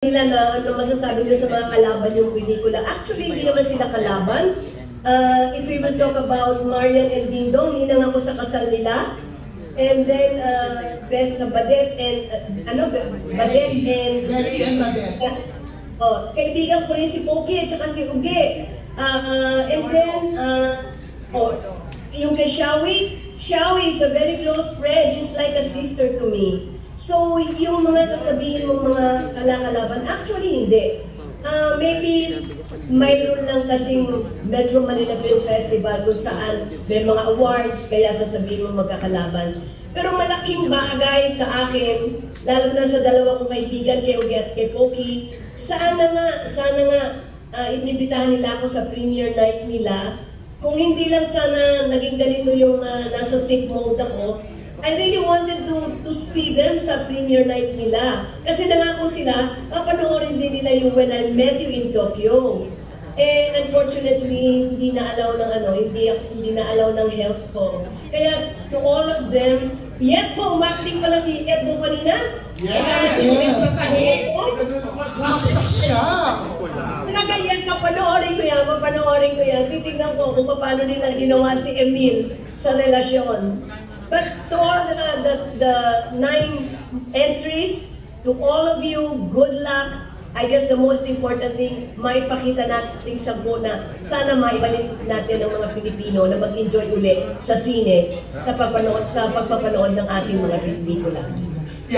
nila na ano masasabi nila sa mga kalaban yung pelikula. Actually, hindi naman sila kalaban. If we will talk about Marian and Dingdong, ninang ako sa kasal nila. And then, best sa Badet and, Badet and... Derry and Badet. Kaibigan ko rin si Pogi at saka si Uge. And then, yung kay Shawi is a very close friend. She's like a sister to me. So, yung mga sasabihin mong mga kalakalaban, actually hindi. Maybe mayroon lang kasing Metro Manila Film Festival kung saan may mga awards, kaya sasabihin mong magkakalaban. Pero malaking bagay sa akin, lalo na sa dalawa kong kaibigan, kay Uge at kay Poki, sana nga inibitahan nila ako sa premiere night nila. Kung hindi lang sana naging ganito yung nasa sick mode ako, I really wanted to see them sa premiere night nila. Kasi nangako sila, papanoorin din nila yung When I Met You in Tokyo. And unfortunately, hindi na-allow hindi na-allow ng health ko. Kaya to all of them, Edbo, umakting pala si Edbo kanina. Yes! Rockstar siya! Pinagayan ka, papanoorin ko yan. Titignan ko kung paano nila ginawa si Emil sa relasyon. But to all the 9 entries, to all of you, good luck. I guess the most important thing, maipakita natin sa na sana maibalik natin ang mga Pilipino na mag-enjoy ulit sa sine, sa pagpapanood ng ating mga pelikula.